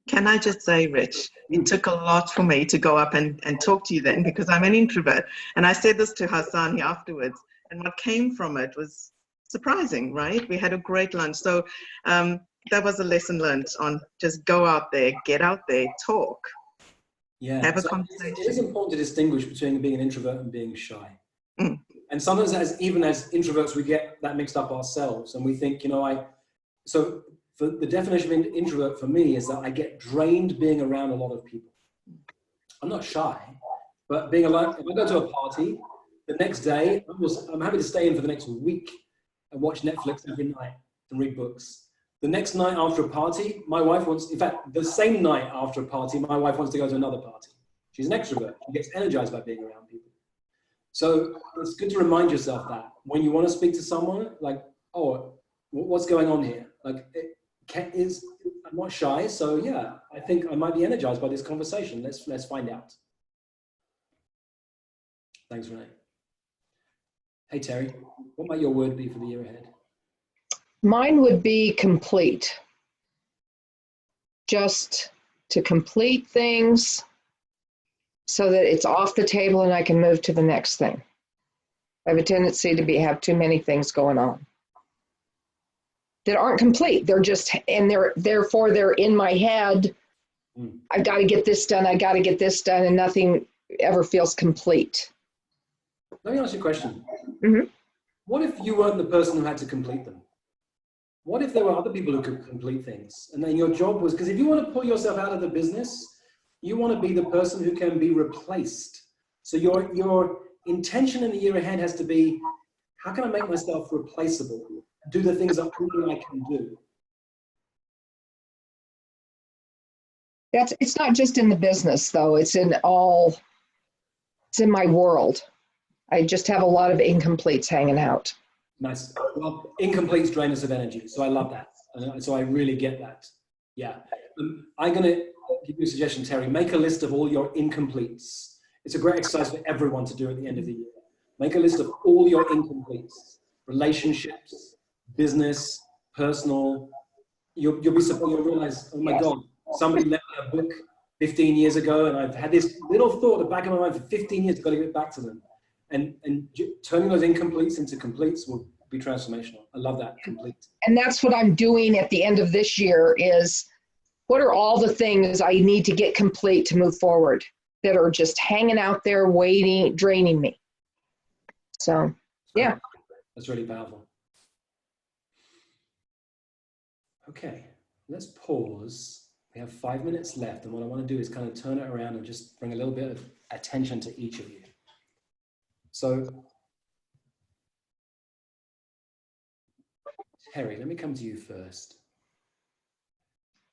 Can I just say, Rich, it took a lot for me to go up and talk to you then, because I'm an introvert. And I said this to Hassani afterwards, and what came from it was surprising, right? We had a great lunch. So that was a lesson learned on just go out there, get out there, talk. Yeah. Have a So conversation. it is important to distinguish between being an introvert and being shy. Mm. And sometimes even as introverts, we get that mixed up ourselves. And we think, so for the definition of introvert for me is that I get drained being around a lot of people. I'm not shy, but being alone, if I go to a party, the next day, I'm happy to stay in for the next week and watch Netflix every night and read books. The next night after a party, my wife wants, in fact, the same night after a party, my wife wants to go to another party. She's an extrovert. She gets energized by being around people. So it's good to remind yourself that when you want to speak to someone, like, oh, what's going on here? Like, I'm not shy, so yeah, I think I might be energized by this conversation. Let's find out. Thanks, Renee. Hey, Terry, what might your word be for the year ahead? Mine would be complete. Just to complete things so that it's off the table and I can move to the next thing. I have a tendency to have too many things going on that aren't complete. They're just, and therefore they're in my head. I got to get this done. I got to get this done, and nothing ever feels complete. Let me ask you a question. Mm-hmm. What if you weren't the person who had to complete them? What if there were other people who could complete things? And then your job was, because if you want to pull yourself out of the business, you want to be the person who can be replaced. So your intention in the year ahead has to be, how can I make myself replaceable? Do the things that only I can do. It's not just in the business though. It's in my world. I just have a lot of incompletes hanging out. Nice. Well, incompletes drain us of energy. So I love that. So I really get that. Yeah. I'm going to give you a suggestion, Terry. Make a list of all your incompletes. It's a great exercise for everyone to do at the end of the year. Make a list of all your incompletes. Relationships, business, personal. You'll be surprised. You'll realize, oh my God, somebody left me a book 15 years ago, and I've had this little thought at the back of my mind for 15 years. I've got to get back to them. And turning those incompletes into completes will be transformational. I love that, complete. And that's what I'm doing at the end of this year is, what are all the things I need to get complete to move forward that are just hanging out there waiting, draining me? So, yeah. That's really powerful. Okay, let's pause. We have 5 minutes left, and what I want to do is kind of turn it around and just bring a little bit of attention to each of you. So, Terry, let me come to you first.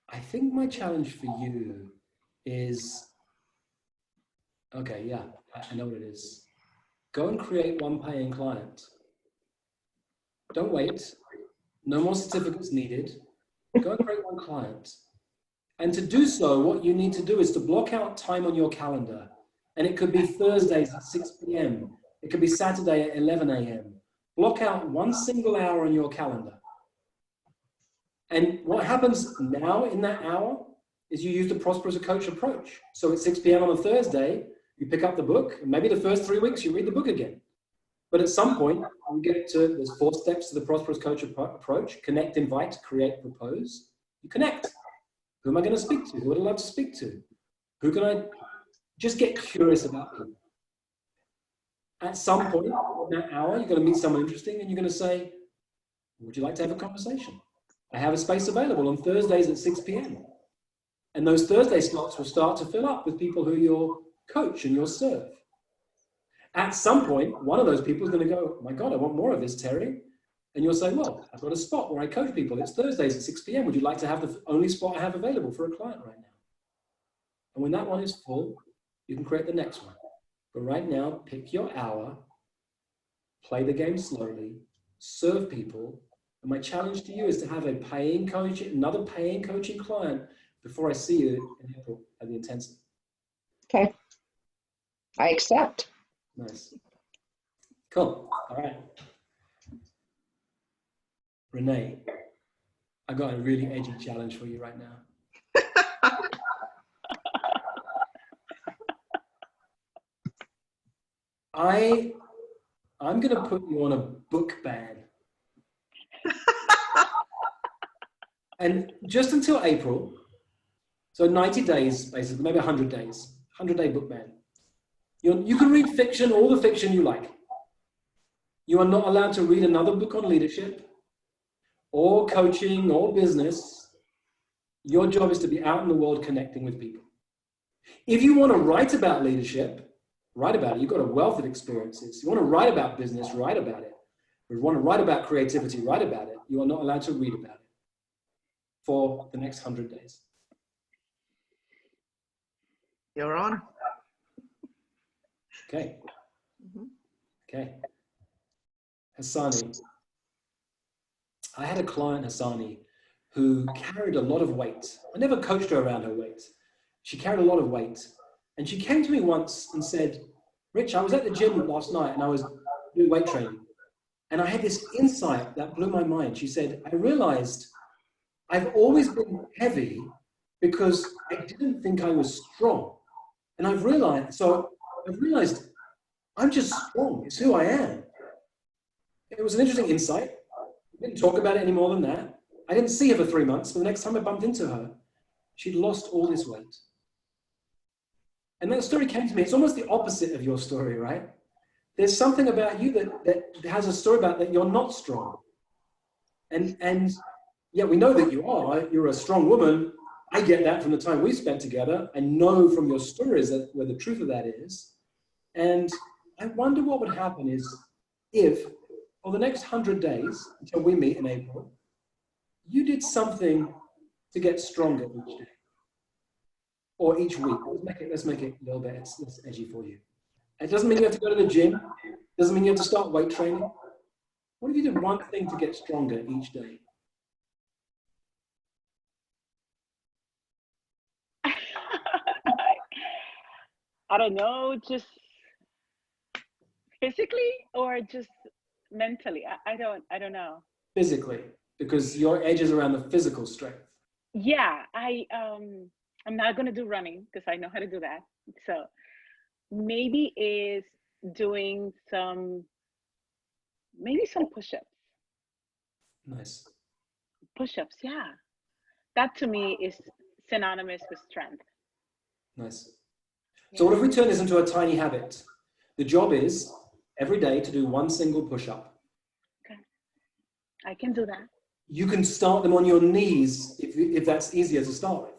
I think my challenge for you is, okay, yeah, I know what it is. Go and create one paying client. Don't wait. No more certificates needed. Go and create one client. And to do so, what you need to do is to block out time on your calendar. And it could be Thursdays at 6 p.m. It could be Saturday at 11 a.m. Block out one single hour on your calendar. And what happens now in that hour is you use the Prosper as a Coach approach. So at 6 p.m. on a Thursday, you pick up the book, and maybe the first 3 weeks you read the book again. But at some point, you get to, there's 4 steps to the Prosper as a Coach approach: connect, invite, create, propose. You connect. Who am I going to speak to? Who would I love to speak to? Who can I just get curious about people? At some point in that hour, you're going to meet someone interesting, and you're going to say, would you like to have a conversation? I have a space available on Thursdays at 6 p.m. And those Thursday slots will start to fill up with people who you'll coach and you'll serve. At some point, one of those people is going to go, oh my God, I want more of this, Terry. And you'll say, well, I've got a spot where I coach people. It's Thursdays at 6 p.m. Would you like to have the only spot I have available for a client right now? And when that one is full, you can create the next one. But right now, pick your hour, play the game slowly, serve people. And my challenge to you is to have a paying coach, another paying coaching client before I see you in April at the intensive. Okay. I accept. Nice. Cool. All right. Renee, I got a really edgy challenge for you right now. I'm going to put you on a book ban. And just until April, so 90 days, basically, maybe 100 days, 100-day book ban. You can read fiction, all the fiction you like. You are not allowed to read another book on leadership or coaching or business. Your job is to be out in the world connecting with people. If you want to write about leadership, write about it. You've got a wealth of experiences. You want to write about business, write about it. If you want to write about creativity, write about it. You are not allowed to read about it for the next 100 days. You're on. Okay. Okay. Hassani. I had a client, Hassani, who carried a lot of weight. I never coached her around her weight. She carried a lot of weight. And she came to me once and said, Rich, I was at the gym last night and I was doing weight training. And I had this insight that blew my mind. She said, I realized I've always been heavy because I didn't think I was strong. And I've realized I'm just strong. It's who I am. It was an interesting insight. We didn't talk about it any more than that. I didn't see her for 3 months, but the next time I bumped into her, she'd lost all this weight. And that story came to me. It's almost the opposite of your story, right? There's something about you that has a story about that you're not strong. And yeah, we know that you are. Right? You're a strong woman. I get that from the time we spent together. I know from your stories that where the truth of that is. And I wonder what would happen is if, for the next 100 days, until we meet in April, you did something to get stronger each day. Or each week. Let's make it a little bit less edgy for you. It doesn't mean you have to go to the gym. It doesn't mean you have to start weight training. What if you did one thing to get stronger each day? I don't know, just physically or just mentally. I don't know. Physically, because your edge is around the physical strength. Yeah, I'm not gonna do running because I know how to do that. So maybe is doing some push-ups. Nice. Push-ups, yeah. That to me is synonymous with strength. Nice. So what if we turn this into a tiny habit? The job is every day to do one single push-up. Okay. I can do that. You can start them on your knees if that's easier to start with.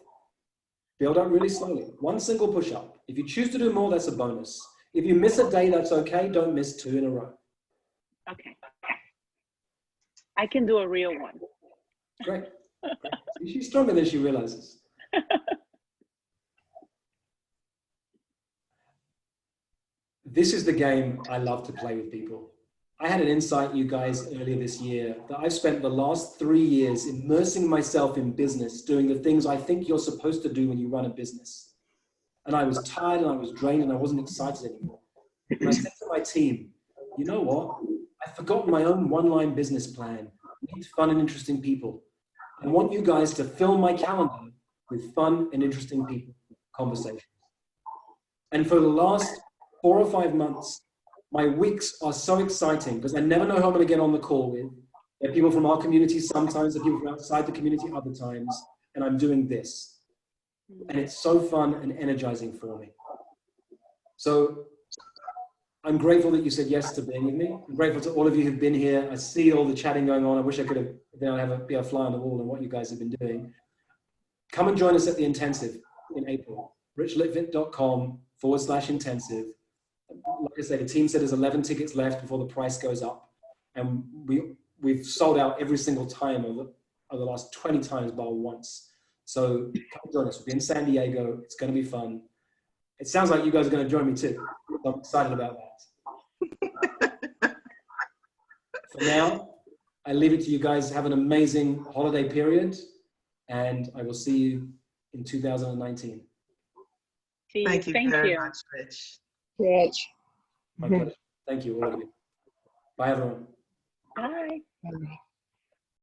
Build up really slowly. One single push-up. If you choose to do more, that's a bonus. If you miss a day, that's okay. Don't miss 2 in a row. Okay. I can do a real one. Great. She's stronger than she realizes. This is the game I love to play with people. I had an insight, you guys, earlier this year that I've spent the last 3 years immersing myself in business, doing the things I think you're supposed to do when you run a business. And I was tired and I was drained and I wasn't excited anymore. And I said to my team, you know what? I've forgotten my own one-line business plan. I need fun and interesting people. I want you guys to fill my calendar with fun and interesting people, conversations. And for the last 4 or 5 months, my weeks are so exciting because I never know who I'm going to get on the call with. There are people from our community sometimes, there are people from outside the community other times, and I'm doing this. And it's so fun and energizing for me. So I'm grateful that you said yes to being with me. I'm grateful to all of you who've been here. I see all the chatting going on. I wish I could have be a fly on the wall on what you guys have been doing. Come and join us at the intensive in April. richlitvit.com/intensive. Like I said, the team said there's 11 tickets left before the price goes up. And we've sold out every single time over the last 20 times bar once. So come join us. We'll be in San Diego. It's going to be fun. It sounds like you guys are going to join me too. I'm excited about that. For now, I leave it to you guys. Have an amazing holiday period. And I will see you in 2019. Thank you very much, Rich. Rich. My pleasure. Thank you, all of you. Bye, everyone. Bye. Bye.